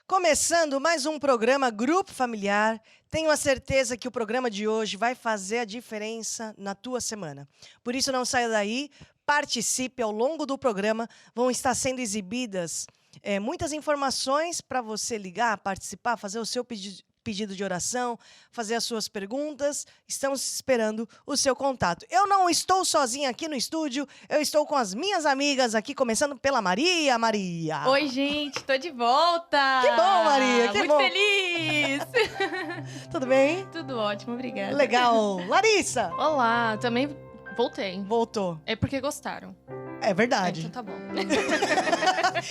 Começando mais um programa Grupo Familiar. Tenho a certeza que o programa de hoje vai fazer a diferença na tua semana. Por isso, não saia daí, participe. Ao longo do programa vão estar sendo exibidas muitas informações para você ligar, participar, fazer o seu pedido de oração, fazer as suas perguntas. Estamos esperando o seu contato. Eu não estou sozinha aqui no estúdio, eu estou com as minhas amigas aqui, começando pela Maria. Maria! Oi, gente, tô de volta! Que bom, Maria, que muito bom! Feliz! Tudo bem? Tudo ótimo, obrigada. Legal! Larissa! Olá, também voltei. Voltou. É porque gostaram. É verdade. Então tá bom.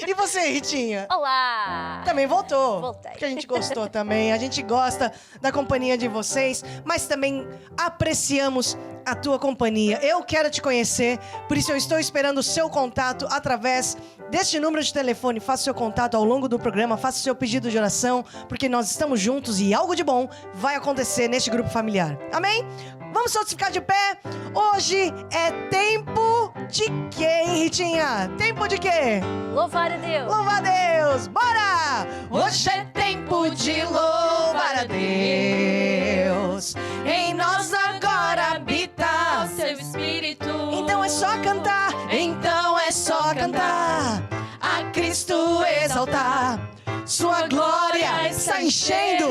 E você, Ritinha? Olá! Também voltou. Voltei. Porque a gente gostou também. A gente gosta da companhia de vocês, mas também apreciamos a tua companhia. Eu quero te conhecer, por isso eu estou esperando o seu contato através deste número de telefone. Faça o seu contato ao longo do programa, faça o seu pedido de oração, porque nós estamos juntos e algo de bom vai acontecer neste grupo familiar. Amém? Vamos todos ficar de pé. Hoje é tempo de quê, hein, Ritinha? Tempo de quê? Louvar a Deus! Louvar a Deus! Bora! Hoje é tempo de louvar a Deus. Em nós agora habita O seu espírito. Então é só cantar. Então é só cantar. A Cristo exaltar. Sua glória está enchendo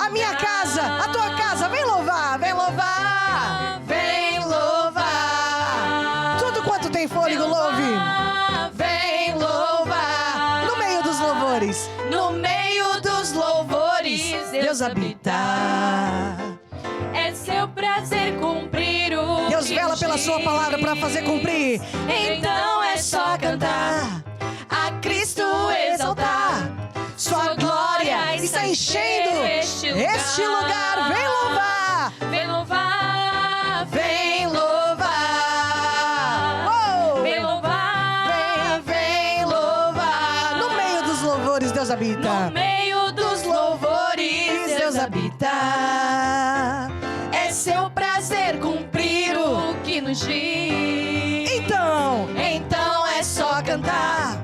a minha casa, a tua casa. Vem louvar, vem louvar, vem louvar. Tudo quanto tem fôlego, louve. Vem louvar. No meio dos louvores, no meio dos louvores, Deus habita. É seu prazer cumprir o Deus vela pela sua palavra para fazer cumprir. Então é só cantar, a Cristo exaltar. Sua glória está enchendo este lugar. Vem louvar, Vem louvar, vem louvar. Oh! vem louvar. Vem louvar. No meio dos louvores, Deus habita. No meio dos louvores, Deus habita. É seu prazer cumprir o que nos diz. Então é só cantar,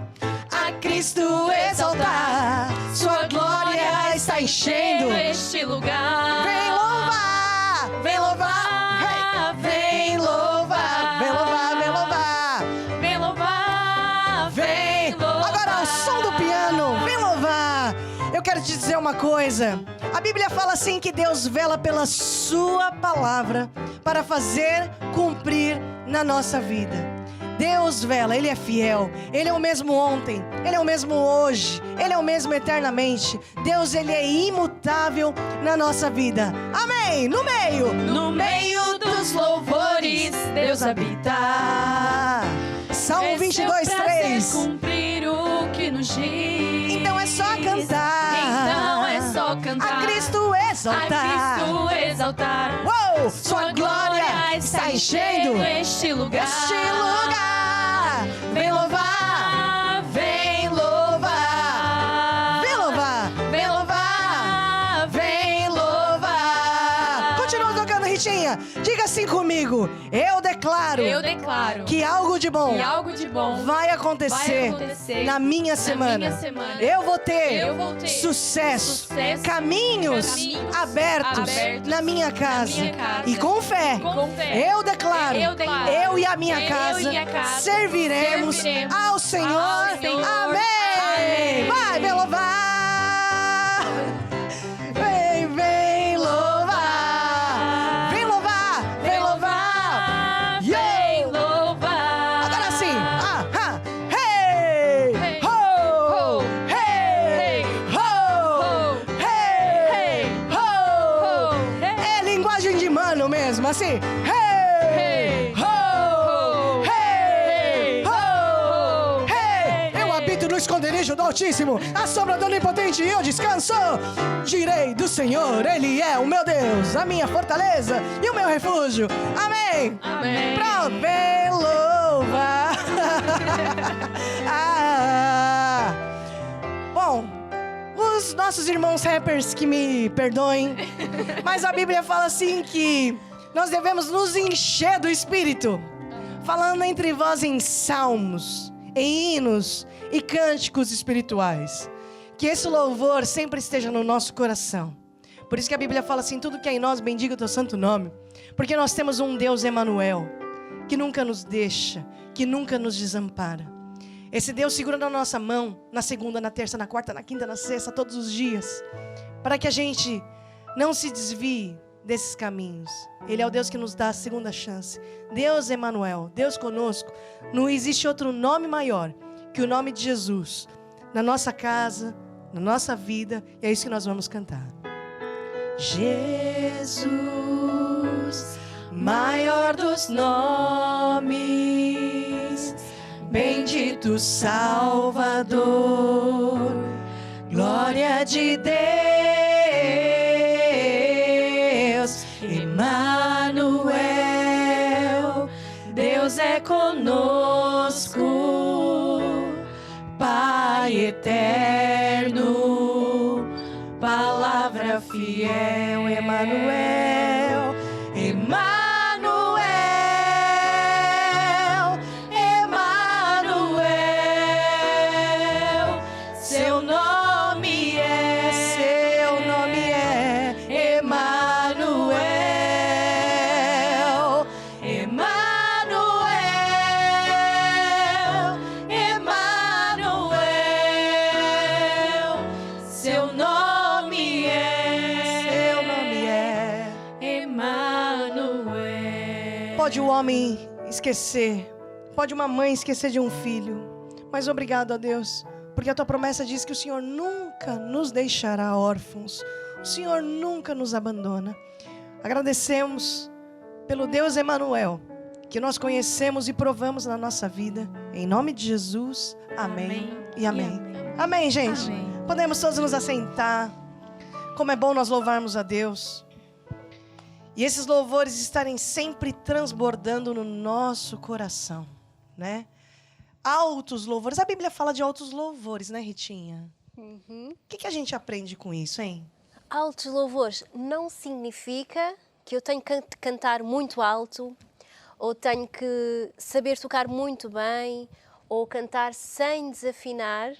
a Cristo exaltar. Sua glória está enchendo este lugar. Vem louvar, vem louvar, hey. Vem louvar, vem louvar, vem louvar, Vem louvar, vem. louvar. Agora o som do piano, vem louvar. Eu quero te dizer uma coisa. A Bíblia fala assim que Deus vela pela sua palavra para fazer cumprir na nossa vida. Deus vela, Ele é fiel, Ele é o mesmo ontem, Ele é o mesmo hoje, Ele é o mesmo eternamente. Deus, Ele é imutável na nossa vida. Amém! No meio dos louvores, Deus habita. Salmo 22:3. Cumprir o que nos diz. Então é só cantar. Então é só cantar. A Cristo exaltar. A Cristo exaltar. Uou! Sua glória está enchendo este lugar. este lugar. Vem louvar, vem louvar, vem louvar, vem louvar, vem louvar. Continua tocando, Ritinha. Diga assim comigo. Eu declaro que algo de bom vai acontecer na minha semana. Eu vou ter sucesso, caminhos abertos na minha casa. E com fé, eu declaro, eu e a minha casa serviremos ao Senhor. Amém. Vai, vem louvar. Vem louvar. Vem louvar, vem louvar. Vem louvar. Agora sim. Hey! Ho! Hey! Ho! Hey! Ho! É linguagem de mano mesmo, assim. Hey! Ho! Hey! Ho! Hey! Eu habito no esconderijo do Altíssimo, a sombra do Onipotente, e eu descanso. Direi do Senhor, Ele é o meu Deus, a minha fortaleza e o meu refúgio. Amém! Amém. Pronto, vem louvar. Bom, os nossos irmãos rappers que me perdoem, mas a Bíblia fala assim que nós devemos nos encher do Espírito, falando entre vós em salmos, em hinos e cânticos espirituais, Que esse louvor sempre esteja no nosso coração. Por isso que a Bíblia fala assim, tudo que é em nós, bendiga o teu santo nome. Porque nós temos um Deus Emanuel, que nunca nos deixa, que nunca nos desampara. Esse Deus segura na nossa mão, na segunda, na terça, na quarta, na quinta, na sexta, todos os dias. Para que a gente não se desvie desses caminhos. Ele é o Deus que nos dá a segunda chance. Deus Emanuel, Deus conosco. Não existe outro nome maior que o nome de Jesus. Na nossa casa, na nossa vida. E é isso que nós vamos cantar. Jesus, maior dos nomes, bendito Salvador, glória de Deus, Emanuel, Deus é conosco, Pai eterno, palavra fiel, Emanuel, Emanuel, Emanuel, seu nome é Emanuel, Emanuel, Emanuel, seu nome é Emanuel. Pode o homem esquecer, pode uma mãe esquecer de um filho, mas obrigado a Deus, porque a tua promessa diz que o Senhor nunca nos deixará órfãos, o Senhor nunca nos abandona. Agradecemos pelo Deus Emanuel, que nós conhecemos e provamos na nossa vida, em nome de Jesus, amém, e amém. Amém, gente? Amém. Podemos todos nos assentar. Como é bom nós louvarmos a Deus. E esses louvores estarem sempre transbordando no nosso coração, né? Altos louvores. A Bíblia fala de altos louvores, né, Ritinha? O que a gente aprende com isso, hein? Altos louvores não significa que eu tenho que cantar muito alto, ou tenho que saber tocar muito bem, ou cantar sem desafinar.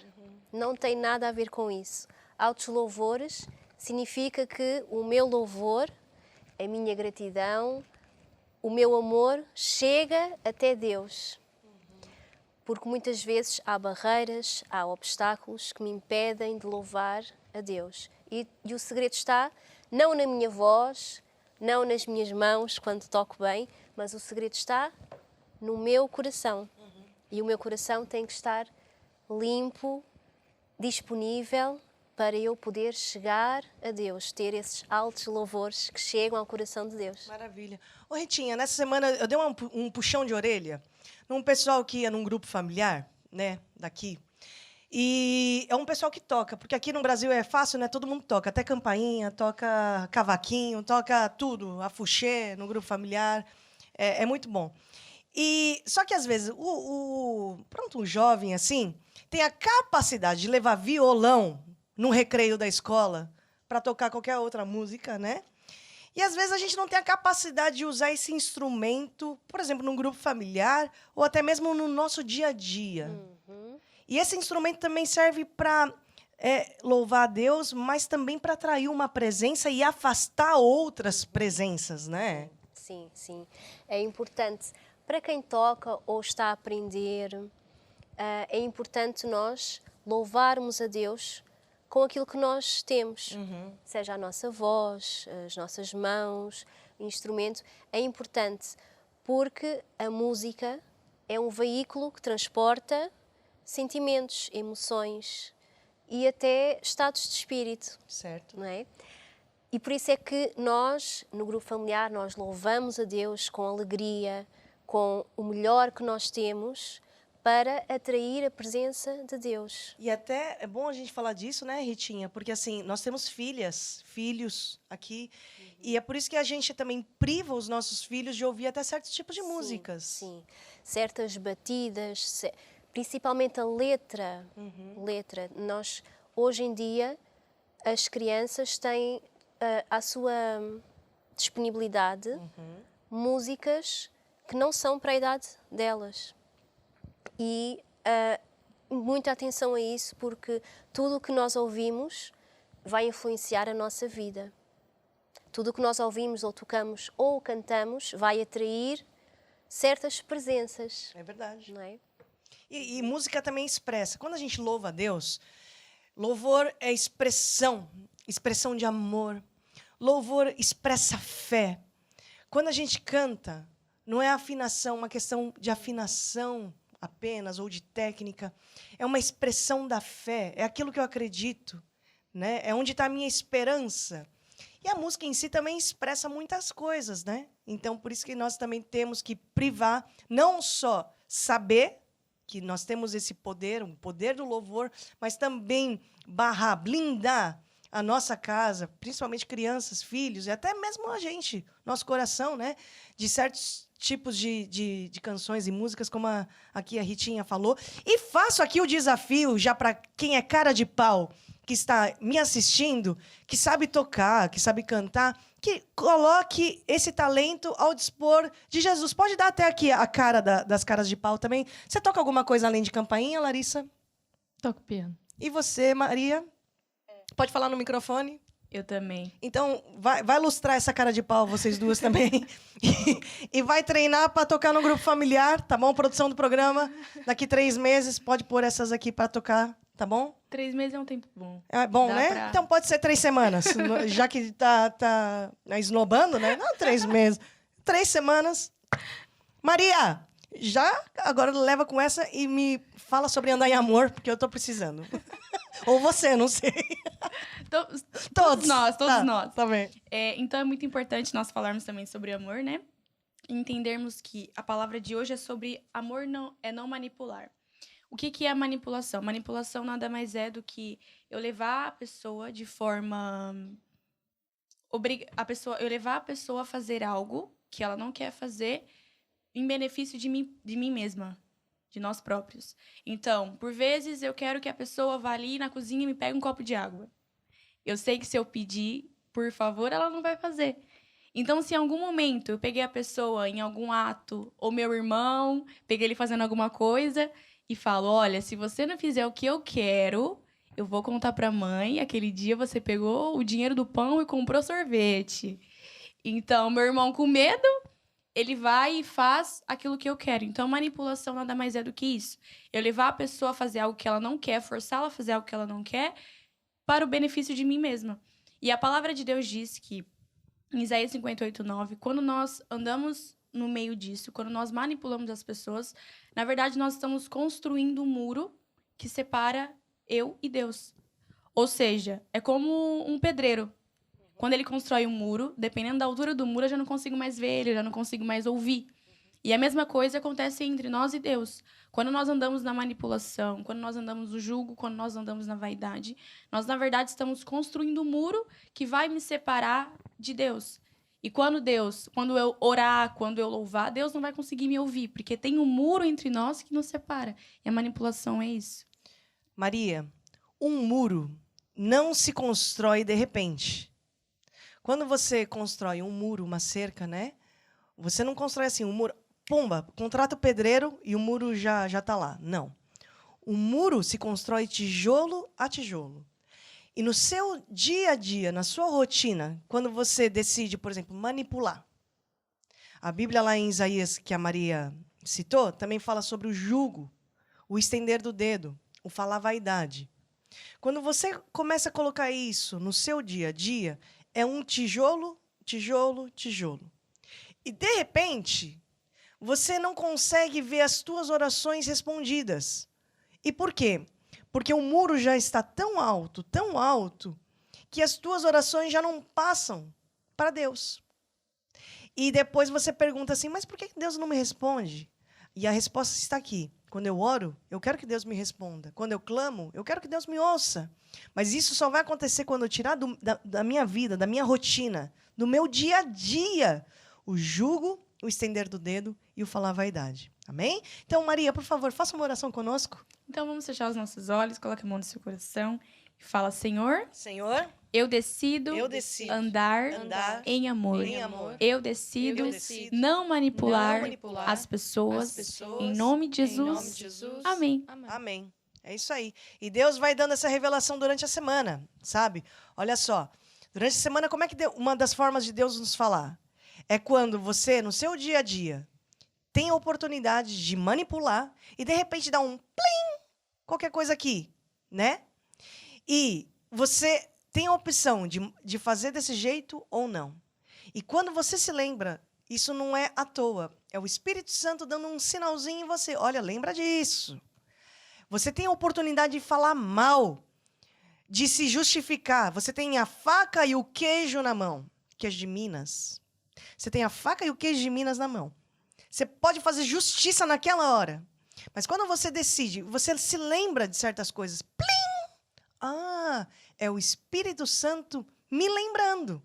Não tem nada a ver com isso. Altos louvores significa que o meu louvor, a minha gratidão, o meu amor chega até Deus. Porque muitas vezes há barreiras, há obstáculos que me impedem de louvar a Deus. E o segredo está não na minha voz, não nas minhas mãos quando toco bem, mas o segredo está no meu coração. E o meu coração tem que estar limpo, disponível para eu poder chegar a Deus, ter esses altos louvores que chegam ao coração de Deus. Maravilha. Ô, Ritinha, nessa semana eu dei um puxão de orelha num pessoal que ia num grupo familiar, né, daqui. E é um pessoal que toca, porque aqui no Brasil é fácil, né? Todo mundo toca, até campainha, toca cavaquinho, toca tudo, afuxê no grupo familiar. É muito bom. E só que às vezes um jovem assim tem a capacidade de levar violão no recreio da escola para tocar qualquer outra música, né? E às vezes a gente não tem a capacidade de usar esse instrumento, por exemplo, num grupo familiar ou até mesmo no nosso dia a dia. E esse instrumento também serve para louvar a Deus, mas também para atrair uma presença e afastar outras presenças, né? Sim, sim. É importante. Para quem toca ou está a aprender, é importante nós louvarmos a Deus com aquilo que nós temos. Seja a nossa voz, as nossas mãos, instrumento. É importante porque a música é um veículo que transporta sentimentos, emoções e até estados de espírito. Certo. Não é? E por isso é que nós, no grupo familiar, nós louvamos a Deus com alegria, com o melhor que nós temos para atrair a presença de Deus. E até é bom a gente falar disso, né, Ritinha? Porque assim, nós temos filhos aqui, e é por isso que a gente também priva os nossos filhos de ouvir até certos tipos de músicas. Sim, certas batidas, principalmente a letra. Letra. Nós, hoje em dia, as crianças têm à sua disponibilidade músicas que não são para a idade delas. E muita atenção a isso, porque tudo o que nós ouvimos vai influenciar a nossa vida. Tudo o que nós ouvimos ou tocamos ou cantamos vai atrair certas presenças. É verdade. Não é? E música também expressa. Quando a gente louva a Deus, louvor é expressão de amor. Louvor expressa fé. Quando a gente canta, não é afinação, uma questão de afinação apenas ou de técnica. É uma expressão da fé. É aquilo que eu acredito, né? É onde está a minha esperança. E a música em si também expressa muitas coisas, né? Então, por isso que nós também temos que privar, não só saber que nós temos esse poder, o poder do louvor, mas também blindar a nossa casa, principalmente crianças, filhos, e até mesmo a gente, nosso coração, né? De certos tipos de canções e músicas, como aqui a Ritinha falou. E faço aqui o desafio, já para quem é cara de pau, que está me assistindo, que sabe tocar, que sabe cantar, que coloque esse talento ao dispor de Jesus. Pode dar até aqui a cara das caras de pau também. Você toca alguma coisa além de campainha, Larissa? Toco piano. E você, Maria? Pode falar no microfone? Eu também. Então, vai lustrar essa cara de pau, vocês duas também. E vai treinar para tocar no grupo familiar, tá bom? Produção do programa. Daqui 3 meses, pode pôr essas aqui para tocar, tá bom? 3 meses é um tempo bom. É bom, Dá né? pra- Então pode ser 3 semanas. Já que tá esnobando, né? Não 3 meses. 3 semanas. Maria, já agora leva com essa e me fala sobre andar em amor, porque eu tô precisando. Ou você, não sei. Todos nós. Tá bem. Então é muito importante nós falarmos também sobre amor, né? Entendermos que a palavra de hoje é sobre amor, não manipular. O que é manipulação? Manipulação nada mais é do que eu levar a pessoa de forma... Eu levar a pessoa a fazer algo que ela não quer fazer em benefício de mim mesma, de nós próprios. Então, por vezes, eu quero que a pessoa vá ali na cozinha e me pegue um copo de água. Eu sei que se eu pedir, por favor, ela não vai fazer. Então, se em algum momento eu peguei a pessoa em algum ato, ou meu irmão, peguei ele fazendo alguma coisa, e falo, olha, se você não fizer o que eu quero, eu vou contar pra mãe, aquele dia você pegou o dinheiro do pão e comprou sorvete. Então, meu irmão, com medo, ele vai e faz aquilo que eu quero. Então, manipulação nada mais é do que isso. Eu levar a pessoa a fazer algo que ela não quer, forçá-la a fazer algo que ela não quer, para o benefício de mim mesma. E a palavra de Deus diz que, em Isaías 58:9, quando nós andamos no meio disso, quando nós manipulamos as pessoas, na verdade, nós estamos construindo um muro que separa eu e Deus. Ou seja, é como um pedreiro. Quando ele constrói um muro, dependendo da altura do muro, eu já não consigo mais ver ele, eu já não consigo mais ouvir. E a mesma coisa acontece entre nós e Deus. Quando nós andamos na manipulação, quando nós andamos no julgo, quando nós andamos na vaidade, nós, na verdade, estamos construindo um muro que vai me separar de Deus. E quando eu orar, quando eu louvar, Deus não vai conseguir me ouvir, porque tem um muro entre nós que nos separa. E a manipulação é isso. Maria, um muro não se constrói de repente. Quando você constrói um muro, uma cerca, né? Você não constrói assim um muro, pumba, contrata o pedreiro e o muro já tá lá. Não. O muro se constrói tijolo a tijolo. E no seu dia a dia, na sua rotina, quando você decide, por exemplo, manipular. A Bíblia lá em Isaías, que a Maria citou, também fala sobre o jugo, o estender do dedo, o falar vaidade. Quando você começa a colocar isso no seu dia a dia, é um tijolo, tijolo, tijolo. E, de repente, você não consegue ver as tuas orações respondidas. E por quê? Porque o muro já está tão alto, que as tuas orações já não passam para Deus. E depois você pergunta assim, mas por que Deus não me responde? E a resposta está aqui. Quando eu oro, eu quero que Deus me responda. Quando eu clamo, eu quero que Deus me ouça. Mas isso só vai acontecer quando eu tirar da minha vida, da minha rotina, do meu dia a dia, o jugo, o estender do dedo e o falar a vaidade. Amém? Então, Maria, por favor, faça uma oração conosco. Então, vamos fechar os nossos olhos, coloque a mão no seu coração e fala, Senhor, Senhor, eu decido andar em amor. em amor. Eu decido não manipular as pessoas. Em nome de Jesus. Amém. Amém. É isso aí. E Deus vai dando essa revelação durante a semana, sabe? Olha só. Durante a semana, como é que uma das formas de Deus nos falar? É quando você, no seu dia a dia, tem a oportunidade de manipular e, de repente, dar um plim, qualquer coisa aqui, né? E você tem a opção de fazer desse jeito ou não. E quando você se lembra, isso não é à toa. É o Espírito Santo dando um sinalzinho em você. Olha, lembra disso. Você tem a oportunidade de falar mal, de se justificar. Você tem a faca e o queijo na mão. Queijo de Minas. Você tem a faca e o queijo de Minas na mão. Você pode fazer justiça naquela hora. Mas quando você decide, você se lembra de certas coisas. Plim! Ah, é o Espírito Santo me lembrando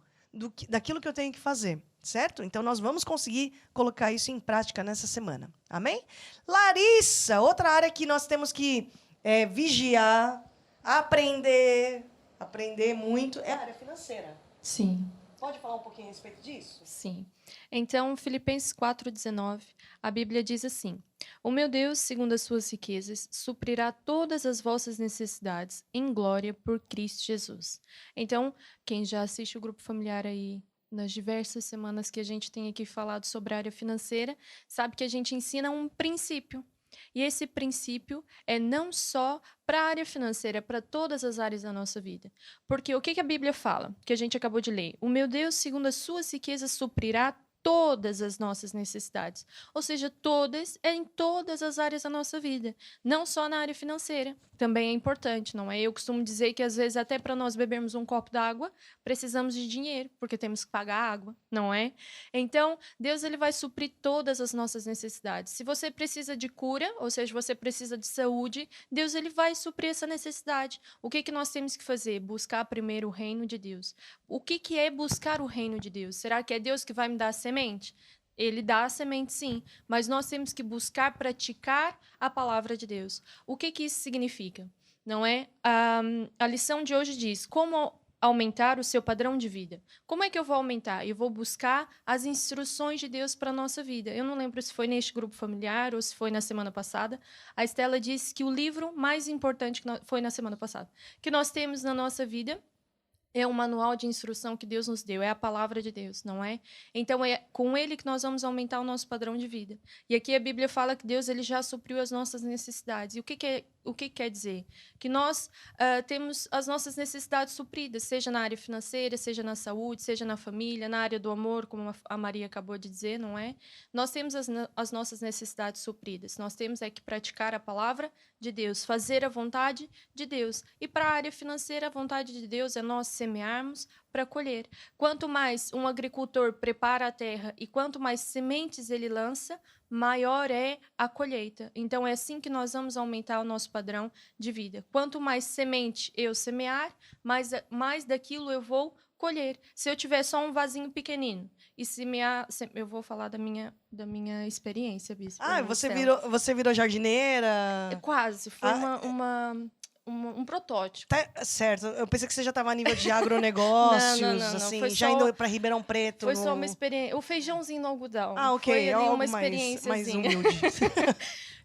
daquilo que eu tenho que fazer. Certo? Então, nós vamos conseguir colocar isso em prática nessa semana. Amém? Larissa, outra área que nós temos que vigiar, aprender muito, é a área financeira. Sim. Pode falar um pouquinho a respeito disso? Sim. Então, Filipenses 4,19, a Bíblia diz assim: O meu Deus, segundo as suas riquezas, suprirá todas as vossas necessidades em glória por Cristo Jesus. Então, quem já assiste o grupo familiar aí, nas diversas semanas que a gente tem aqui falado sobre a área financeira, sabe que a gente ensina um princípio. E esse princípio é não só para a área financeira, é para todas as áreas da nossa vida. Porque o que a Bíblia fala, que a gente acabou de ler? O meu Deus, segundo as suas riquezas, suprirá todas as nossas necessidades. Ou seja, todas, em todas as áreas da nossa vida. Não só na área financeira. Também é importante, não é? Eu costumo dizer que, às vezes, até para nós bebermos um copo d'água, precisamos de dinheiro, porque temos que pagar a água, não é? Então, Deus ele vai suprir todas as nossas necessidades. Se você precisa de cura, ou seja, você precisa de saúde, Deus ele vai suprir essa necessidade. O que nós temos que fazer? Buscar primeiro o reino de Deus. O que é buscar o reino de Deus? Será que é Deus que vai me dar a semente? Ele dá a semente, sim, mas nós temos que buscar praticar a palavra de Deus. O que isso significa? Não é? A lição de hoje diz como aumentar o seu padrão de vida. Como é que eu vou aumentar? Eu vou buscar as instruções de Deus para a nossa vida. Eu não lembro se foi neste grupo familiar ou se foi na semana passada. A Estela disse que o livro mais importante foi na semana passada, que nós temos na nossa vida é um manual de instrução que Deus nos deu, é a palavra de Deus, não é? Então, é com ele que nós vamos aumentar o nosso padrão de vida. E aqui a Bíblia fala que Deus ele já supriu as nossas necessidades. E o que quer dizer? Que nós temos as nossas necessidades supridas, seja na área financeira, seja na saúde, seja na família, na área do amor, como a Maria acabou de dizer, não é? Nós temos as nossas necessidades supridas. Nós temos que praticar a palavra de Deus, fazer a vontade de Deus. E para a área financeira, a vontade de Deus é nós semearmos para colher. Quanto mais um agricultor prepara a terra e quanto mais sementes ele lança, maior é a colheita. Então, é assim que nós vamos aumentar o nosso padrão de vida. Quanto mais semente eu semear, mais daquilo eu vou colher. Se eu tiver só um vasinho pequenino e semear... Eu vou falar da minha experiência, Bispo. Ah, você virou jardineira? Quase. Foi um protótipo. Tá certo. Eu pensei que você já estava a nível de agronegócios, não. assim, já indo para Ribeirão Preto. Foi só uma experiência. O feijãozinho no algodão. Ah, ok. Foi ali algo uma experiência mais humilde.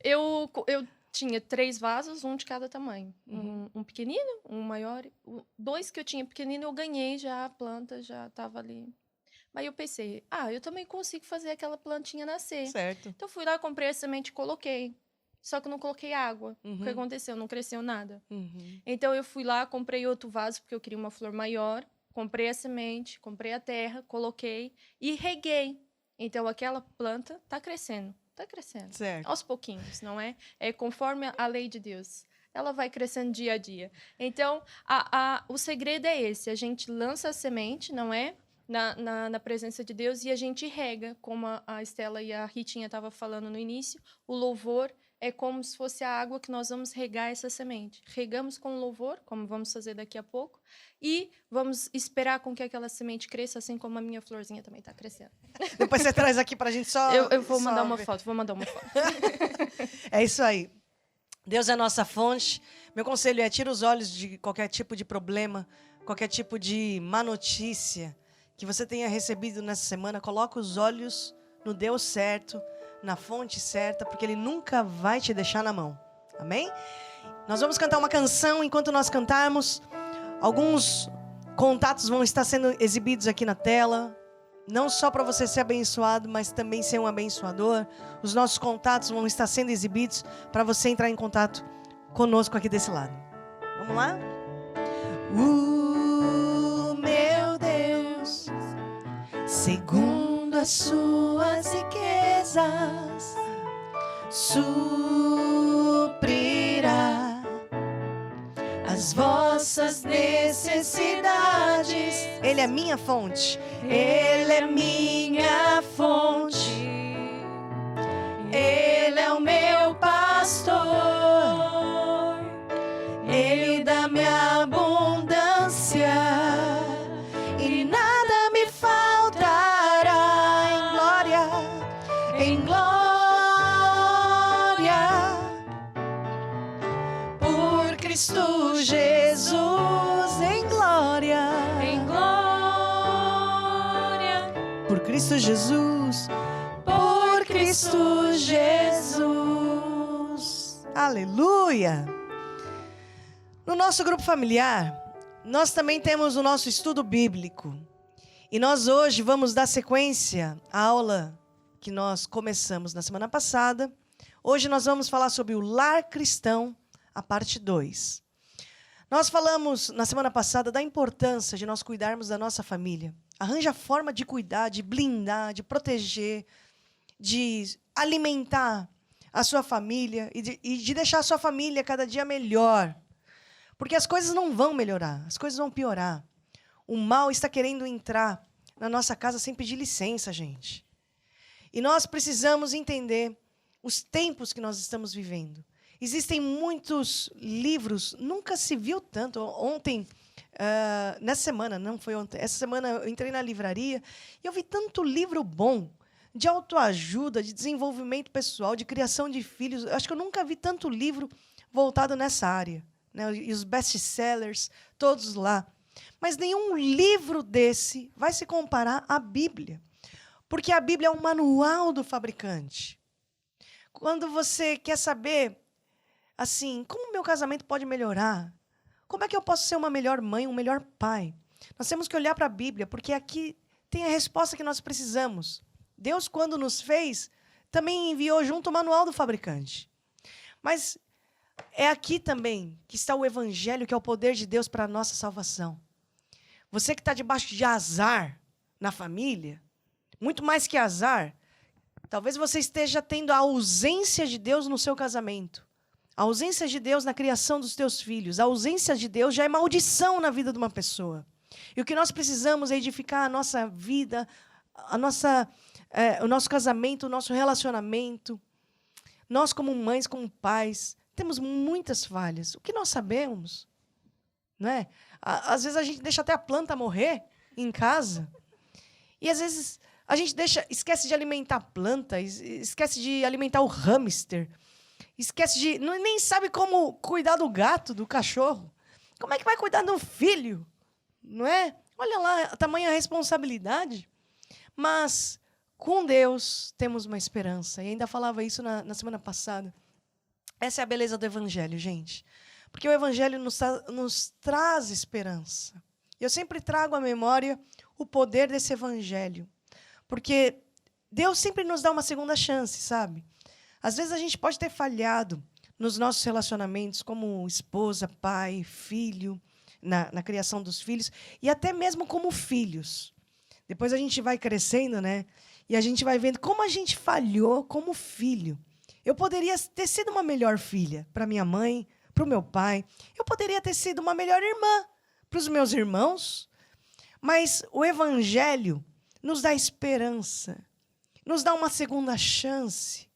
Eu tinha 3 vasos, um de cada tamanho. Um pequenino, um maior. 2 que eu tinha pequenino, eu ganhei já, a planta já estava ali. Mas eu pensei, eu também consigo fazer aquela plantinha nascer. Certo. Então, fui lá, comprei a semente e coloquei. Só que eu não coloquei água. O que aconteceu? Não cresceu nada. Então, eu fui lá, comprei outro vaso, porque eu queria uma flor maior. Comprei a semente, comprei a terra, coloquei e reguei. Então, aquela planta está crescendo. Está crescendo. Certo. Aos pouquinhos, não é? É conforme a lei de Deus. Ela vai crescendo dia a dia. Então, o segredo é esse. A gente lança a semente, não é? Na presença de Deus e a gente rega. Como a Estela e a Ritinha estavam falando no início, o louvor é como se fosse a água que nós vamos regar essa semente. Regamos com louvor, como vamos fazer daqui a pouco, e vamos esperar com que aquela semente cresça, assim como a minha florzinha também está crescendo. Depois você traz aqui pra gente só... Eu vou mandar uma foto, É isso aí. Deus é a nossa fonte. Meu conselho é tira os olhos de qualquer tipo de problema, qualquer tipo de má notícia que você tenha recebido nessa semana. Coloca os olhos no Deus certo, na fonte certa, porque Ele nunca vai te deixar na mão. Amém? Nós vamos cantar uma canção. Enquanto nós cantarmos, alguns contatos vão estar sendo exibidos aqui na tela. Não só para você ser abençoado, mas também ser um abençoador. Os nossos contatos vão estar sendo exibidos para você entrar em contato conosco aqui desse lado. Vamos lá? Meu Deus, segundo as suas riquezas, suprirá as vossas necessidades. Ele é minha fonte. Ele é minha fonte. Ele é o meu pastor. Ele dá-me abundância e nada me faltará. Em glória, em glória, por Cristo Jesus. Em glória, por Cristo Jesus, por Cristo Jesus. Aleluia! No nosso grupo familiar, nós também temos o nosso estudo bíblico. E nós hoje vamos dar sequência à aula que nós começamos na semana passada. Hoje nós vamos falar sobre o lar cristão, a parte 2. Nós falamos na semana passada da importância de nós cuidarmos da nossa família. Arranja forma de cuidar, de blindar, de proteger, de alimentar a sua família e de deixar a sua família cada dia melhor. Porque as coisas não vão melhorar, as coisas vão piorar. O mal está querendo entrar na nossa casa sem pedir licença, gente. E nós precisamos entender os tempos que nós estamos vivendo. Existem muitos livros, nunca se viu tanto. Ontem, nessa semana, não foi ontem, essa semana eu entrei na livraria e eu vi tanto livro bom, de autoajuda, de desenvolvimento pessoal, de criação de filhos. Eu acho que eu nunca vi tanto livro voltado nessa área, né? E os best-sellers, todos lá. Mas nenhum livro desse vai se comparar à Bíblia, porque a Bíblia é um manual do fabricante. Quando você quer saber, assim, como meu casamento pode melhorar, como é que eu posso ser uma melhor mãe, um melhor pai, nós temos que olhar para a Bíblia, porque aqui tem a resposta que nós precisamos. Deus, quando nos fez, também enviou junto o manual do fabricante. Mas é aqui também que está o Evangelho, que é o poder de Deus para a nossa salvação. Você que está debaixo de azar na família, muito mais que azar, talvez você esteja tendo a ausência de Deus no seu casamento, a ausência de Deus na criação dos teus filhos, a ausência de Deus já é maldição na vida de uma pessoa. E o que nós precisamos é edificar a nossa vida, o nosso casamento, o nosso relacionamento. Nós, como mães, como pais, temos muitas falhas. O que nós sabemos? Não é? Às vezes a gente deixa até a planta morrer em casa. E às vezes a gente esquece de alimentar a planta, esquece de alimentar o hamster, nem sabe como cuidar do gato, do cachorro. Como é que vai cuidar do filho? Não é? Olha lá, a tamanha responsabilidade. Mas com Deus temos uma esperança. E ainda falava isso na semana passada. Essa é a beleza do Evangelho, gente. Porque o Evangelho nos traz esperança. Eu sempre trago à memória o poder desse Evangelho. Porque Deus sempre nos dá uma segunda chance, sabe? Às vezes a gente pode ter falhado nos nossos relacionamentos como esposa, pai, filho, na criação dos filhos, e até mesmo como filhos. Depois a gente vai crescendo, né? E a gente vai vendo como a gente falhou como filho. Eu poderia ter sido uma melhor filha para minha mãe, para o meu pai. Eu poderia ter sido uma melhor irmã para os meus irmãos. Mas o Evangelho nos dá esperança, nos dá uma segunda chance.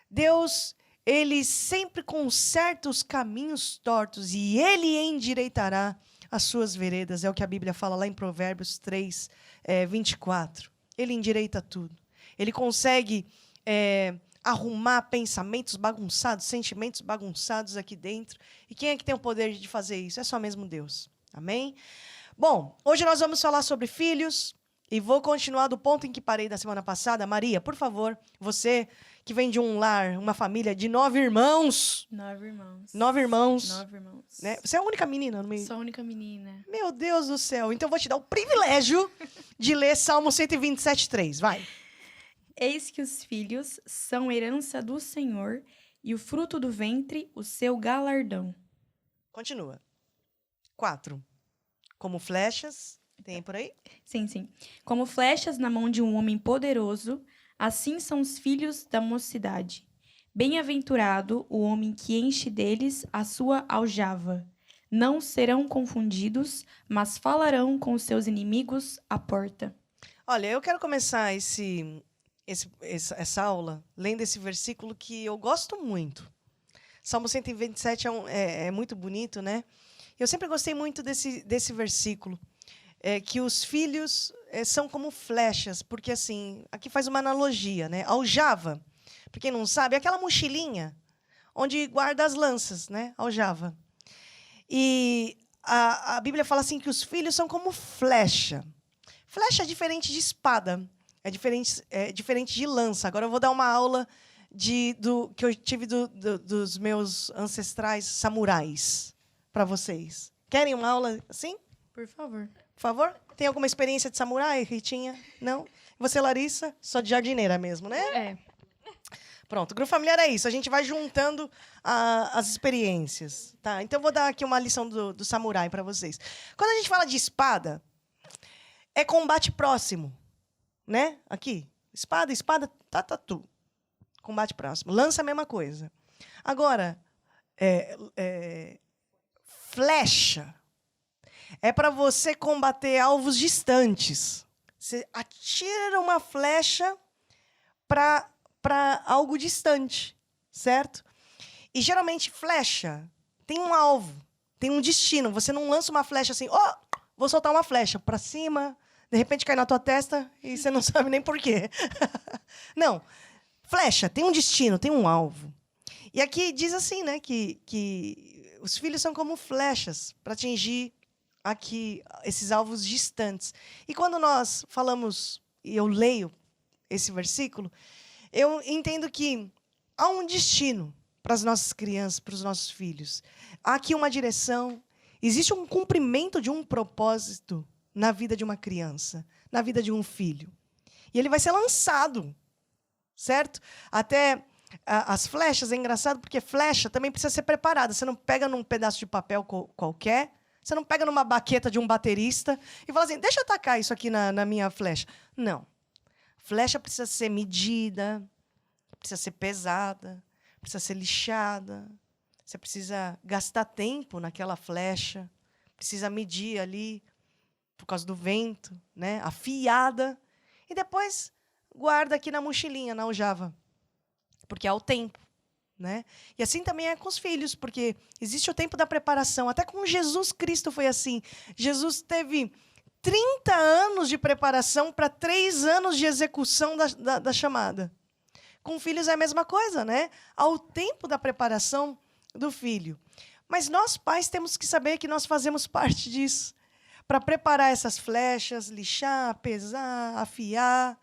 Deus, Ele sempre conserta os caminhos tortos e Ele endireitará as suas veredas. É o que a Bíblia fala lá em Provérbios 3, 24. Ele endireita tudo. Ele consegue arrumar pensamentos bagunçados, sentimentos bagunçados aqui dentro. E quem é que tem o poder de fazer isso? É só mesmo Deus. Amém? Bom, hoje nós vamos falar sobre filhos e vou continuar do ponto em que parei da semana passada. Maria, por favor, você que vem de um lar, uma família de 9 irmãos. 9 irmãos. 9 irmãos. 9 irmãos. Né? Você é a única menina no meio? Sou a única menina. Meu Deus do céu. Então eu vou te dar o privilégio de ler Salmo 127:3. Vai. Eis que os filhos são herança do Senhor e o fruto do ventre, o seu galardão. Continua. 4. Como flechas. Tem por aí? Sim, sim. Como flechas na mão de um homem poderoso, assim são os filhos da mocidade. Bem-aventurado o homem que enche deles a sua aljava. Não serão confundidos, mas falarão com os seus inimigos à porta. Olha, eu quero começar essa aula lendo esse versículo que eu gosto muito. Salmo 127 é muito bonito, né? Eu sempre gostei muito desse versículo. Que os filhos são como flechas, porque assim, aqui faz uma analogia, né? Aljava, para quem não sabe, é aquela mochilinha onde guarda as lanças, né? Aljava. E a Bíblia fala assim que os filhos são como flecha. Flecha é diferente de espada, é diferente de lança. Agora eu vou dar uma aula que eu tive dos meus ancestrais samurais para vocês. Querem uma aula assim? Por favor. Por favor? Tem alguma experiência de samurai, Ritinha? Não? Você, Larissa? Só de jardineira mesmo, né? É. Pronto, o grupo familiar é isso. A gente vai juntando as experiências. Tá? Então, eu vou dar aqui uma lição do samurai para vocês. Quando a gente fala de espada, é combate próximo. Né? Aqui. Espada, tatu. Combate próximo. Lança a mesma coisa. Agora, flecha é para você combater alvos distantes. Você atira uma flecha para algo distante, certo? E, geralmente, flecha tem um alvo, tem um destino. Você não lança uma flecha assim, vou soltar uma flecha para cima, de repente cai na tua testa e você não sabe nem por quê. Não. Flecha tem um destino, tem um alvo. E aqui diz assim, né, que os filhos são como flechas para atingir aqui esses alvos distantes. E quando nós falamos, e eu leio esse versículo, eu entendo que há um destino para as nossas crianças, para os nossos filhos. Há aqui uma direção, existe um cumprimento de um propósito na vida de uma criança, na vida de um filho. E ele vai ser lançado, certo? Até as flechas, é engraçado, porque flecha também precisa ser preparada. Você não pega num pedaço de papel qualquer, você não pega numa baqueta de um baterista e fala assim, deixa eu atacar isso aqui na minha flecha. Não. Flecha precisa ser medida, precisa ser pesada, precisa ser lixada. Você precisa gastar tempo naquela flecha, precisa medir ali, por causa do vento, né? Afiada. E depois guarda aqui na mochilinha, na aljava, porque há o tempo. Né? E assim também é com os filhos, porque existe o tempo da preparação. Até com Jesus Cristo foi assim. Jesus teve 30 anos de preparação para 3 anos de execução da chamada. Com filhos é a mesma coisa, né? Há o tempo da preparação do filho. Mas nós, pais, temos que saber que nós fazemos parte disso. Para preparar essas flechas, lixar, pesar, afiar,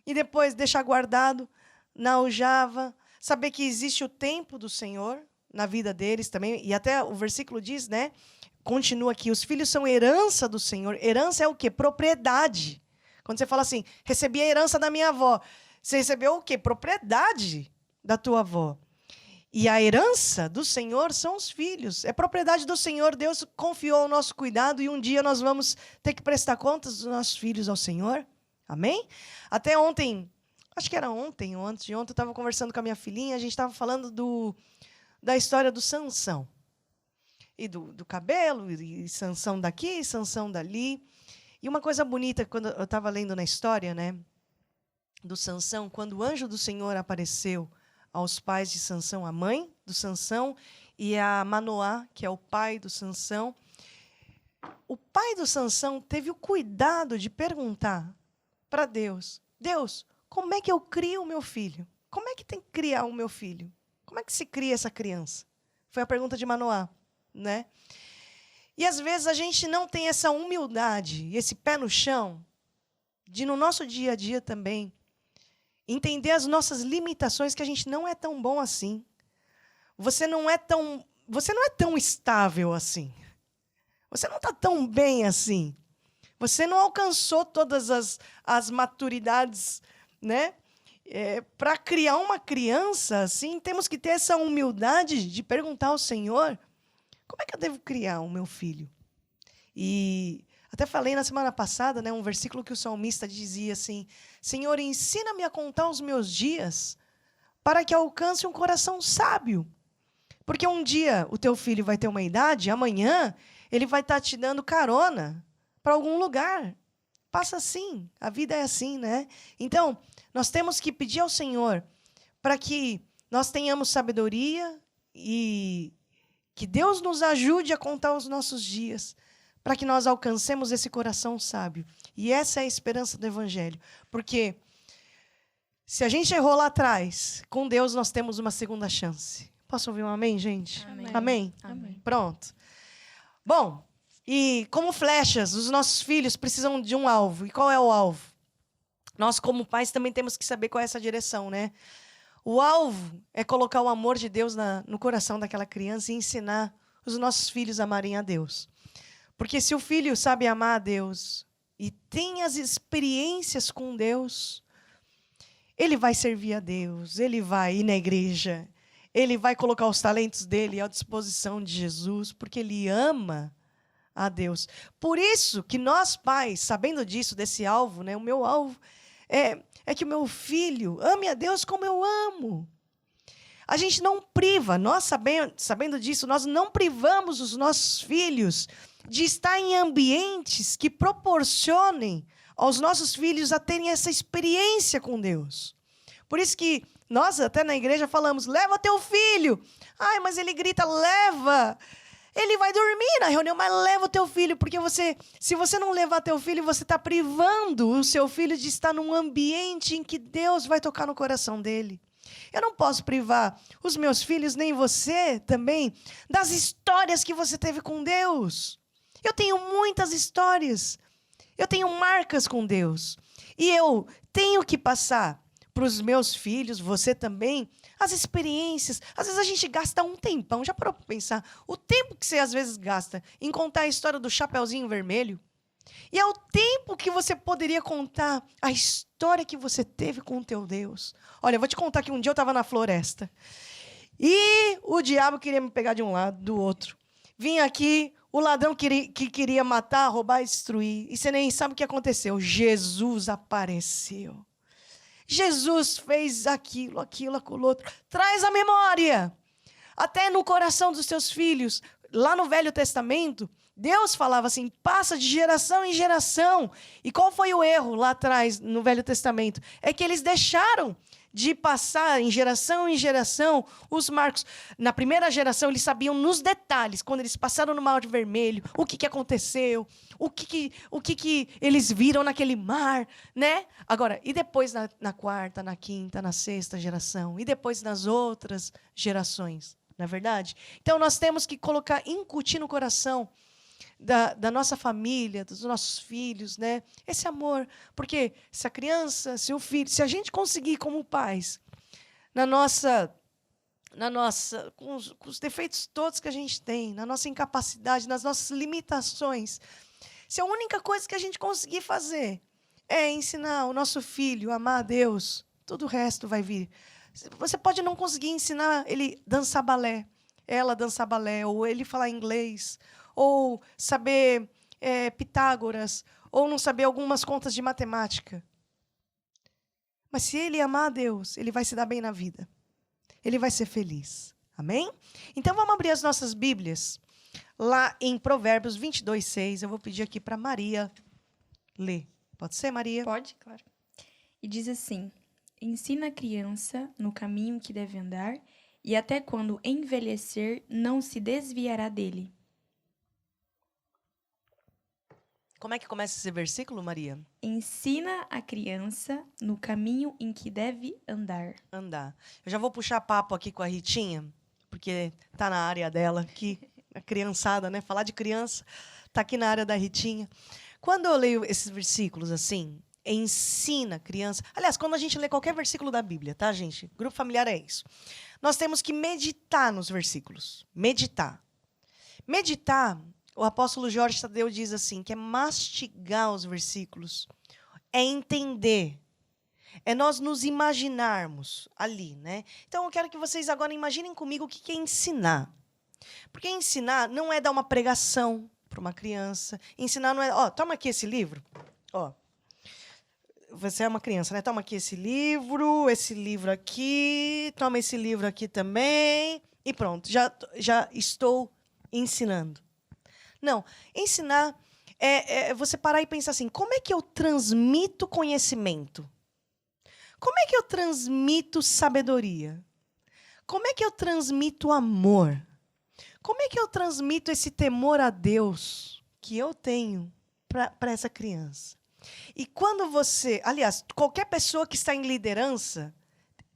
e depois deixar guardado na aljava. Saber que existe o tempo do Senhor na vida deles também. E até o versículo diz, né? Continua aqui, os filhos são herança do Senhor. Herança é o quê? Propriedade. Quando você fala assim, recebi a herança da minha avó. Você recebeu o quê? Propriedade da tua avó. E a herança do Senhor são os filhos. É propriedade do Senhor. Deus confiou ao nosso cuidado e um dia nós vamos ter que prestar contas dos nossos filhos ao Senhor. Amém? Até ontem... Acho que era ontem ou antes de ontem, eu estava conversando com a minha filhinha, a gente estava falando da história do Sansão. E do cabelo, e Sansão daqui, Sansão dali. E uma coisa bonita, quando eu estava lendo na história, né, do Sansão, quando o anjo do Senhor apareceu aos pais de Sansão, a mãe do Sansão, e a Manoá, que é o pai do Sansão, o pai do Sansão teve o cuidado de perguntar para Deus, Deus, como é que eu crio o meu filho? Como é que tem que criar o meu filho? Como é que se cria essa criança? Foi a pergunta de Manoá, né? E às vezes a gente não tem essa humildade, esse pé no chão, de no nosso dia a dia também entender as nossas limitações, que a gente não é tão bom assim. Você não é tão estável assim. Você não está tão bem assim. Você não alcançou todas as maturidades, né? Para criar uma criança, assim, temos que ter essa humildade de perguntar ao Senhor: como é que eu devo criar o meu filho? E até falei na semana passada, né, um versículo que o salmista dizia assim: Senhor, ensina-me a contar os meus dias para que alcance um coração sábio. Porque um dia o teu filho vai ter uma idade, amanhã ele vai estar te dando carona para algum lugar. Passa assim, a vida é assim, né? Então, nós temos que pedir ao Senhor para que nós tenhamos sabedoria e que Deus nos ajude a contar os nossos dias, para que nós alcancemos esse coração sábio. E essa é a esperança do Evangelho. Porque se a gente errou lá atrás, com Deus nós temos uma segunda chance. Posso ouvir um amém, gente? Amém. Amém? Amém. Pronto. Bom, e como flechas, os nossos filhos precisam de um alvo. E qual é o alvo? Nós, como pais, também temos que saber qual é essa direção, né? O alvo é colocar o amor de Deus no coração daquela criança e ensinar os nossos filhos a amarem a Deus. Porque se o filho sabe amar a Deus e tem as experiências com Deus, ele vai servir a Deus, ele vai ir na igreja, ele vai colocar os talentos dele à disposição de Jesus, porque ele ama a Deus. Por isso que nós, pais, sabendo disso, desse alvo, né, o meu alvo é que o meu filho ame a Deus como eu amo. A gente não priva, nós sabendo disso, nós não privamos os nossos filhos de estar em ambientes que proporcionem aos nossos filhos a terem essa experiência com Deus. Por isso que nós até na igreja falamos: leva teu filho. Ai, mas ele grita: leva. Ele vai dormir na reunião, mas leva o teu filho, porque se você não levar teu filho, você está privando o seu filho de estar num ambiente em que Deus vai tocar no coração dele. Eu não posso privar os meus filhos, nem você também, das histórias que você teve com Deus. Eu tenho muitas histórias. Eu tenho marcas com Deus. E eu tenho que passar para os meus filhos, você também, as experiências. Às vezes a gente gasta um tempão. Já parou para pensar? O tempo que você às vezes gasta em contar a história do Chapeuzinho Vermelho. E é o tempo que você poderia contar a história que você teve com o teu Deus. Olha, eu vou te contar que um dia eu estava na floresta. E o diabo queria me pegar de um lado, do outro. Vinha aqui o ladrão que queria matar, roubar e destruir. E você nem sabe o que aconteceu. Jesus apareceu. Jesus fez aquilo, aquilo, outro. Traz a memória. Até no coração dos seus filhos. Lá no Velho Testamento, Deus falava assim: passa de geração em geração. E qual foi o erro lá atrás, no Velho Testamento? É que eles deixaram de passar em geração os marcos. Na primeira geração, eles sabiam nos detalhes, quando eles passaram no Mar Vermelho, o que aconteceu, o que eles viram naquele mar, né? Agora, e depois na quarta, na quinta, na sexta geração, e depois nas outras gerações, não é verdade? Então, nós temos que incutir no coração da nossa família, dos nossos filhos, né? Esse amor. Porque se a criança, se o filho, se a gente conseguir como pais, com os defeitos todos que a gente tem, na nossa incapacidade, nas nossas limitações, se a única coisa que a gente conseguir fazer é ensinar o nosso filho a amar a Deus, todo o resto vai vir. Você pode não conseguir ensinar ele dançar balé, ela dançar balé, ou ele falar inglês, ou saber Pitágoras, ou não saber algumas contas de matemática. Mas se ele amar a Deus, ele vai se dar bem na vida. Ele vai ser feliz. Amém? Então vamos abrir as nossas Bíblias lá em Provérbios 22:6. Eu vou pedir aqui para Maria ler. Pode ser, Maria? Pode, claro. E diz assim: ensina a criança no caminho que deve andar, e até quando envelhecer, não se desviará dele. Como é que começa esse versículo, Maria? Ensina a criança no caminho em que deve andar. Andar. Eu já vou puxar papo aqui com a Ritinha, porque tá na área dela aqui, a criançada, né? Falar de criança, tá aqui na área da Ritinha. Quando eu leio esses versículos assim, ensina a criança. Aliás, quando a gente lê qualquer versículo da Bíblia, tá, gente? Grupo familiar é isso. Nós temos que meditar nos versículos. Meditar. Meditar, o apóstolo Jorge Tadeu diz assim, que é mastigar os versículos, é entender, é nós nos imaginarmos ali, né? Então, eu quero que vocês agora imaginem comigo o que é ensinar. Porque ensinar não é dar uma pregação para uma criança. Ensinar não é, ó, toma aqui esse livro, ó. Você é uma criança, né? Toma aqui esse livro aqui, toma esse livro aqui também, e pronto, já estou ensinando. Não, ensinar é você parar e pensar assim, como é que eu transmito conhecimento? Como é que eu transmito sabedoria? Como é que eu transmito amor? Como é que eu transmito esse temor a Deus que eu tenho para essa criança? E quando você... Aliás, qualquer pessoa que está em liderança,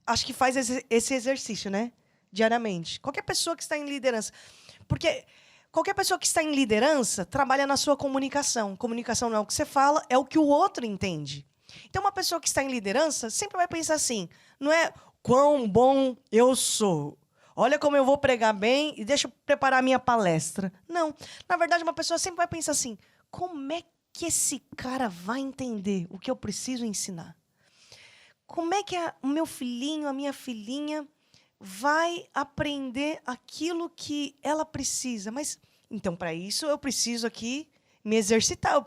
acho que faz esse exercício, né? Diariamente. Qualquer pessoa que está em liderança. Porque qualquer pessoa que está em liderança trabalha na sua comunicação. Comunicação não é o que você fala, é o que o outro entende. Então, uma pessoa que está em liderança sempre vai pensar assim, não é quão bom eu sou. Olha como eu vou pregar bem e deixa eu preparar a minha palestra. Não. Na verdade, uma pessoa sempre vai pensar assim, como é que esse cara vai entender o que eu preciso ensinar? Como é que o meu filhinho, a minha filhinha vai aprender aquilo que ela precisa? Mas, então, para isso, eu preciso aqui me exercitar, eu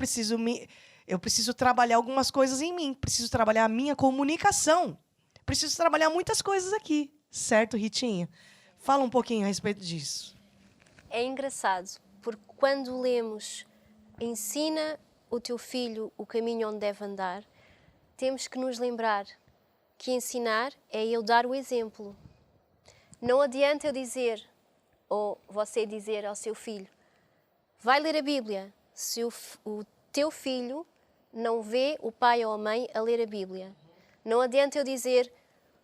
preciso trabalhar algumas coisas em mim, preciso trabalhar a minha comunicação, preciso trabalhar muitas coisas aqui. Certo, Ritinha? Fala um pouquinho a respeito disso. É engraçado, porque quando lemos ensina o teu filho o caminho onde deve andar, temos que nos lembrar que ensinar é eu dar o exemplo. Não adianta eu dizer, ou você dizer ao seu filho, vai ler a Bíblia, se o teu filho não vê o pai ou a mãe a ler a Bíblia. Não adianta eu dizer,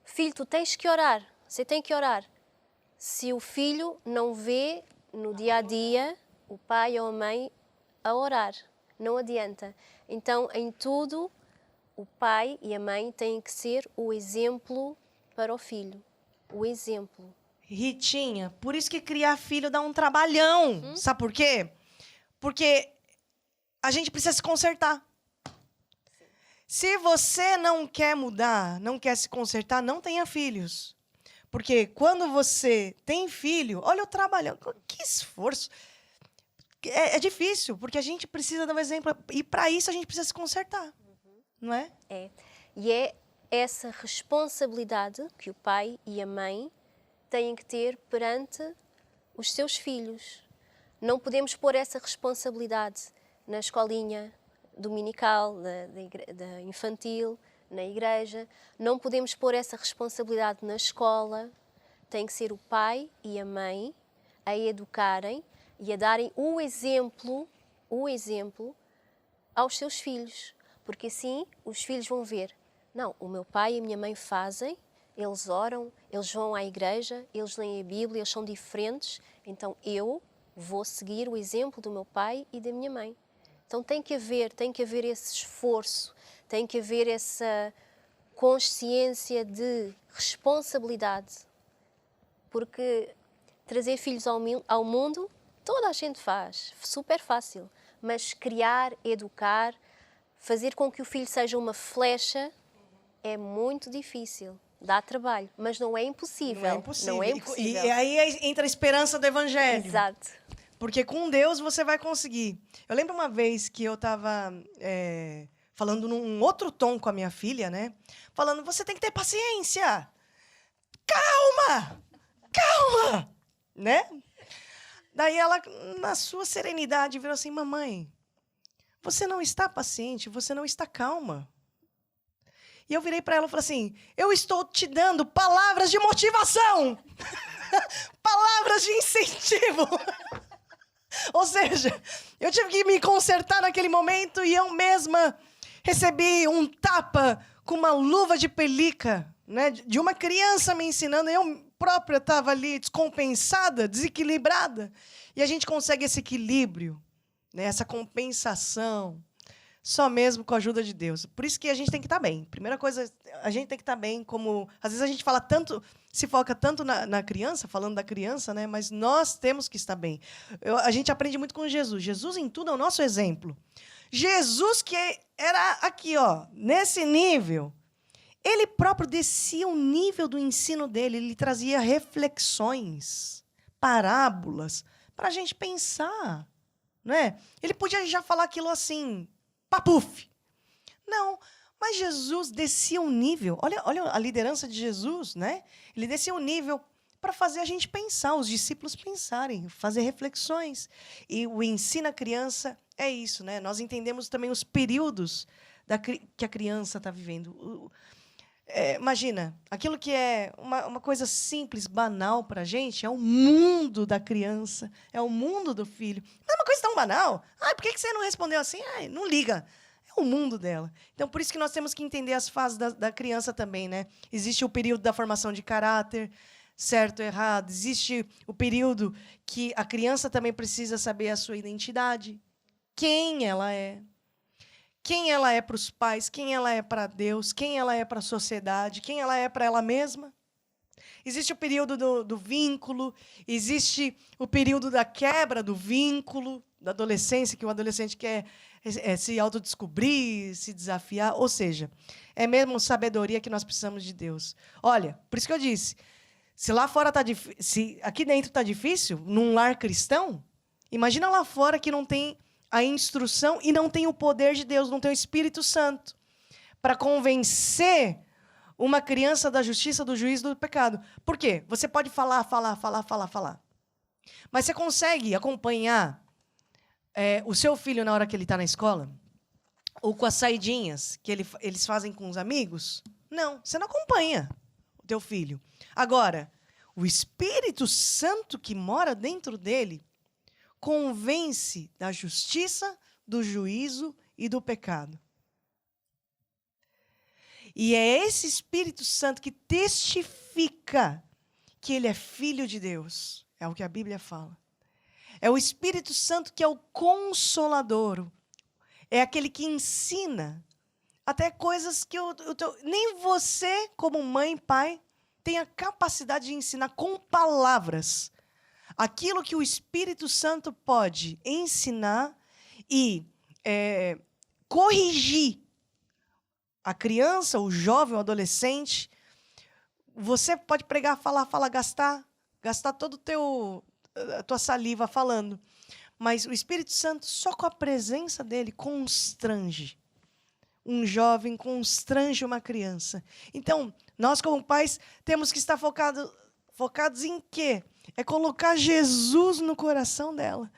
filho, tu tens que orar, você tem que orar. Se o filho não vê no dia a dia o pai ou a mãe a orar, não adianta. Então, em tudo, o pai e a mãe têm que ser o exemplo para o filho. O exemplo. Ritinha, por isso que criar filho dá um trabalhão. Sabe por quê? Porque a gente precisa se consertar. Se você não quer mudar, não quer se consertar, não tenha filhos. Porque quando você tem filho, olha o trabalhão, que esforço. É difícil, porque a gente precisa dar um exemplo. E para isso a gente precisa se consertar. Não é? É. E é essa responsabilidade que o pai e a mãe têm que ter perante os seus filhos. Não podemos pôr essa responsabilidade na escolinha dominical, da infantil, na igreja. Não podemos pôr essa responsabilidade na escola. Tem que ser o pai e a mãe a educarem e a darem o exemplo aos seus filhos. Porque assim os filhos vão ver, não, o meu pai e a minha mãe fazem, eles oram, eles vão à igreja, eles leem a Bíblia, eles são diferentes, então eu vou seguir o exemplo do meu pai e da minha mãe. Então tem que haver esse esforço, tem que haver essa consciência de responsabilidade. Porque trazer filhos ao mundo, toda a gente faz, super fácil. Mas criar, educar, fazer com que o filho seja uma flecha é muito difícil. Dá trabalho, mas não é impossível. Não é impossível. Não é impossível. E aí entra a esperança do evangelho. Exato. Porque com Deus você vai conseguir. Eu lembro uma vez que eu estava falando num outro tom com a minha filha, né? Falando, você tem que ter paciência. Calma! Calma! Né? Daí ela, na sua serenidade, virou assim, mamãe, você não está paciente, você não está calma. E eu virei para ela e falei assim, eu estou te dando palavras de motivação. Palavras de incentivo. Ou seja, eu tive que me consertar naquele momento e eu mesma recebi um tapa com uma luva de pelica, né, de uma criança me ensinando. Eu própria estava ali descompensada, desequilibrada. E a gente consegue esse equilíbrio, né, essa compensação. Só mesmo com a ajuda de Deus. Por isso que a gente tem que estar bem. Primeira coisa, a gente tem que estar bem, como... Às vezes a gente fala tanto, se foca tanto na criança, falando da criança, né? Mas nós temos que estar bem. A gente aprende muito com Jesus. Jesus em tudo é o nosso exemplo. Jesus que era aqui, ó, nesse nível, ele próprio descia o nível do ensino dele, ele trazia reflexões, parábolas, para a gente pensar, não é? Ele podia já falar aquilo assim, papuf. Não, mas Jesus descia um nível, olha a liderança de Jesus, né? Ele descia um nível para fazer a gente pensar, os discípulos pensarem, fazer reflexões. E o ensino à criança é isso, né? Nós entendemos também os períodos que a criança está vivendo. Imagina, aquilo que é uma coisa simples, banal para a gente, é o mundo da criança, é o mundo do filho. Não é uma coisa tão banal. Por que você não respondeu assim? Não liga. É o mundo dela. Então, por isso que nós temos que entender as fases da criança também, né? Existe o período da formação de caráter, certo, errado. Existe o período que a criança também precisa saber a sua identidade, quem ela é. Quem ela é para os pais, quem ela é para Deus, quem ela é para a sociedade, quem ela é para ela mesma. Existe o período do vínculo, existe o período da quebra do vínculo, da adolescência, que o adolescente quer se autodescobrir, se desafiar. Ou seja, é mesmo sabedoria que nós precisamos de Deus. Olha, por isso que eu disse, se lá fora está difícil, se aqui dentro está difícil, num lar cristão, imagina lá fora que não tem a instrução e não tem o poder de Deus, não tem o Espírito Santo para convencer uma criança da justiça, do juízo, do pecado. Por quê? Você pode falar. Mas você consegue acompanhar o seu filho na hora que ele está na escola? Ou com as saidinhas que eles fazem com os amigos? Não, você não acompanha o teu filho. Agora, o Espírito Santo que mora dentro dele convence da justiça, do juízo e do pecado. E é esse Espírito Santo que testifica que ele é filho de Deus. É o que a Bíblia fala. É o Espírito Santo que é o consolador. É aquele que ensina até coisas que nem você, como mãe e pai, tem a capacidade de ensinar com palavras. Aquilo que o Espírito Santo pode ensinar e corrigir a criança, o jovem, o adolescente. Você pode pregar, falar, gastar todo a tua saliva falando. Mas o Espírito Santo, só com a presença dele, constrange um jovem, constrange uma criança. Então, nós como pais temos que estar focados em quê? É colocar Jesus no coração dela.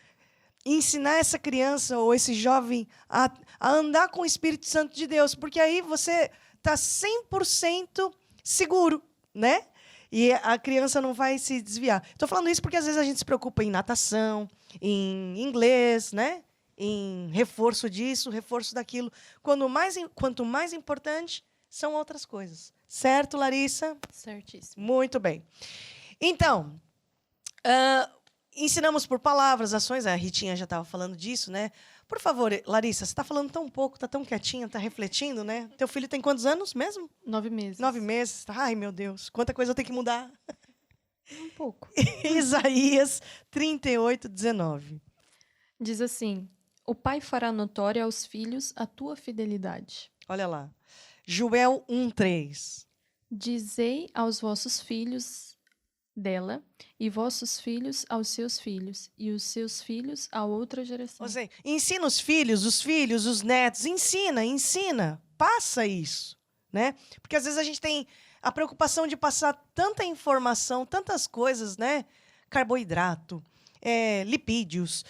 Ensinar essa criança ou esse jovem a andar com o Espírito Santo de Deus. Porque aí você está 100% seguro, né? E a criança não vai se desviar. Estou falando isso porque às vezes a gente se preocupa em natação, em inglês, né? Em reforço disso, reforço daquilo. Quanto mais importante são outras coisas. Certo, Larissa? Certíssimo. Muito bem. Então, ensinamos por palavras, ações. A Ritinha já estava falando disso, né? Por favor, Larissa, você está falando tão pouco, está tão quietinha, está refletindo, né? Teu filho tem quantos anos mesmo? 9 meses. 9 meses. Ai, meu Deus, quanta coisa eu tenho que mudar. Um pouco. Isaías 38:19. Diz assim: o pai fará notória aos filhos a tua fidelidade. Olha lá. Joel 1:3. Dizei aos vossos filhos dela, e vossos filhos aos seus filhos, e os seus filhos a outra geração. Ou seja, ensina os filhos, os netos, ensina, passa isso, né? Porque às vezes a gente tem a preocupação de passar tanta informação, tantas coisas, né? Carboidrato, lipídios,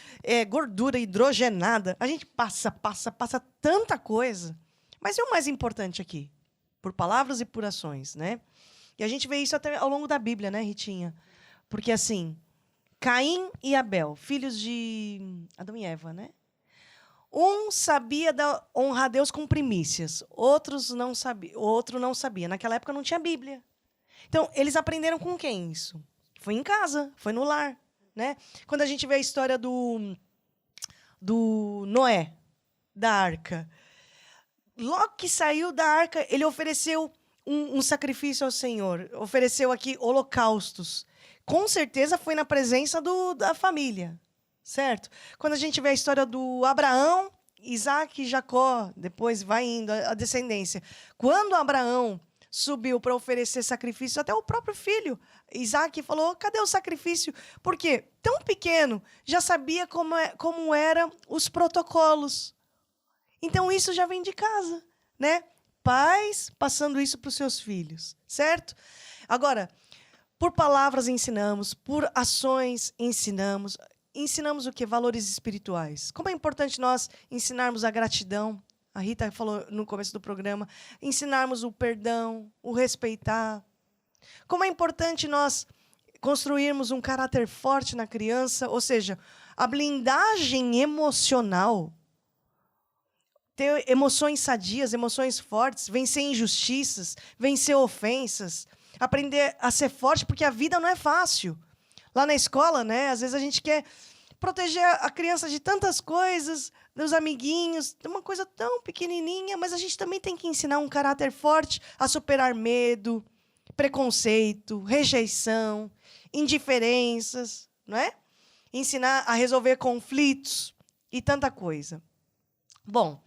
gordura hidrogenada. A gente passa tanta coisa. Mas é o mais importante aqui, por palavras e por ações, né? E a gente vê isso até ao longo da Bíblia, né, Ritinha? Porque, assim, Caim e Abel, filhos de Adão e Eva, né? Um sabia honrar a Deus com primícias, outro não sabia. Naquela época não tinha Bíblia. Então, eles aprenderam com quem isso? Foi em casa, foi no lar, né? Quando a gente vê a história do Noé, da arca, logo que saiu da arca, ele ofereceu um sacrifício ao Senhor. Ofereceu aqui holocaustos. Com certeza foi na presença da família, certo? Quando a gente vê a história do Abraão, Isaac e Jacó, depois vai indo a descendência. Quando Abraão subiu para oferecer sacrifício, até o próprio filho, Isaac, falou, cadê o sacrifício? Porque tão pequeno, já sabia como eram os protocolos. Então, isso já vem de casa, né? Pais passando isso para os seus filhos, certo? Agora, por palavras ensinamos, por ações ensinamos. Ensinamos o quê? Valores espirituais. Como é importante nós ensinarmos a gratidão. A Rita falou no começo do programa. Ensinarmos o perdão, o respeitar. Como é importante nós construirmos um caráter forte na criança, ou seja, a blindagem emocional. Ter emoções sadias, emoções fortes, vencer injustiças, vencer ofensas, aprender a ser forte, porque a vida não é fácil. Lá na escola, né? Às vezes a gente quer proteger a criança de tantas coisas, dos amiguinhos, de uma coisa tão pequenininha, mas a gente também tem que ensinar um caráter forte a superar medo, preconceito, rejeição, indiferenças, não é? Ensinar a resolver conflitos e tanta coisa. Bom,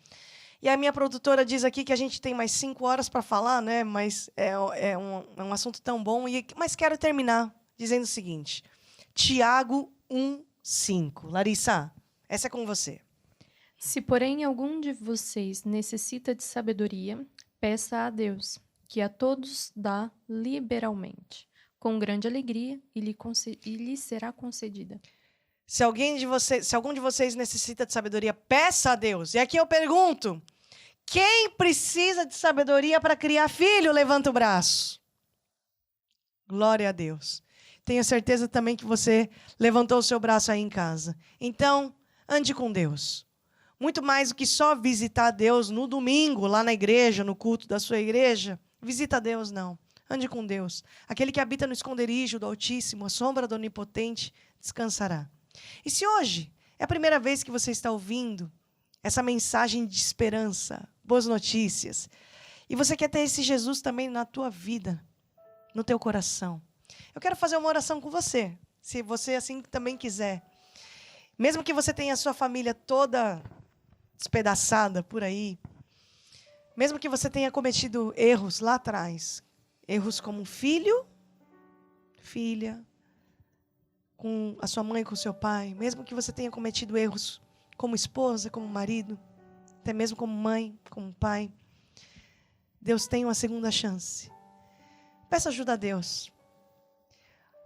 e a minha produtora diz aqui que a gente tem mais 5 horas para falar, né? Mas é um assunto tão bom, mas quero terminar dizendo o seguinte. Tiago 1:5. Larissa, essa é com você. Se, porém, algum de vocês necessita de sabedoria, peça a Deus, que a todos dá liberalmente, com grande alegria, e lhe será concedida. Se algum de vocês necessita de sabedoria, peça a Deus. E aqui eu pergunto, quem precisa de sabedoria para criar filho? Levanta o braço. Glória a Deus. Tenho certeza também que você levantou o seu braço aí em casa. Então, ande com Deus. Muito mais do que só visitar Deus no domingo, lá na igreja, no culto da sua igreja. Visita Deus, não. Ande com Deus. Aquele que habita no esconderijo do Altíssimo, a sombra do Onipotente, descansará. E se hoje é a primeira vez que você está ouvindo essa mensagem de esperança, boas notícias, e você quer ter esse Jesus também na tua vida, no teu coração, eu quero fazer uma oração com você, se você assim também quiser. Mesmo que você tenha a sua família toda despedaçada por aí, mesmo que você tenha cometido erros lá atrás, erros como filho, filha, com a sua mãe, com o seu pai, mesmo que você tenha cometido erros como esposa, como marido, até mesmo como mãe, como pai, Deus tem uma segunda chance. Peça ajuda a Deus.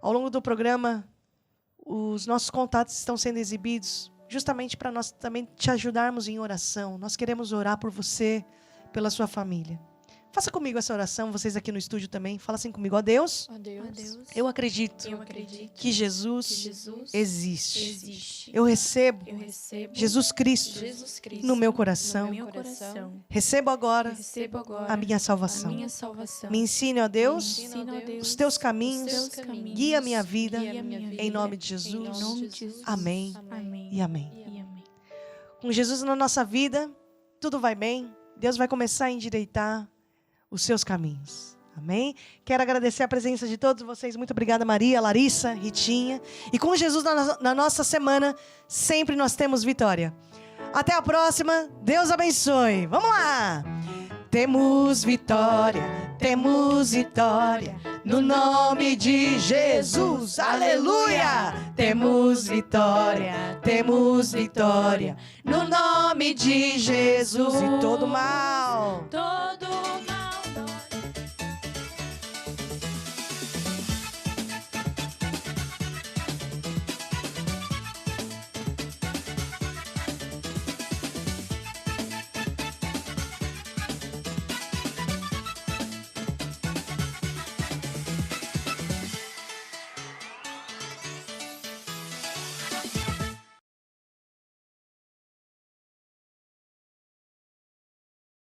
Ao longo do programa, os nossos contatos estão sendo exibidos justamente para nós também te ajudarmos em oração. Nós queremos orar por você, pela sua família. Faça comigo essa oração, vocês aqui no estúdio também. Fala assim comigo, ó Deus, eu acredito que Jesus existe. Eu recebo Jesus Cristo no meu coração. Recebo agora a minha salvação. Me ensine, ó Deus, os teus caminhos, guia a minha vida, em nome de Jesus. Amém e amém. Com Jesus na nossa vida, tudo vai bem. Deus vai começar a endireitar os seus caminhos. Amém? Quero agradecer a presença de todos vocês. Muito obrigada, Maria, Larissa, Ritinha. E com Jesus na nossa semana, sempre nós temos vitória. Até a próxima. Deus abençoe. Vamos lá! Temos vitória, no nome de Jesus, aleluia! Temos vitória, no nome de Jesus. E todo mal,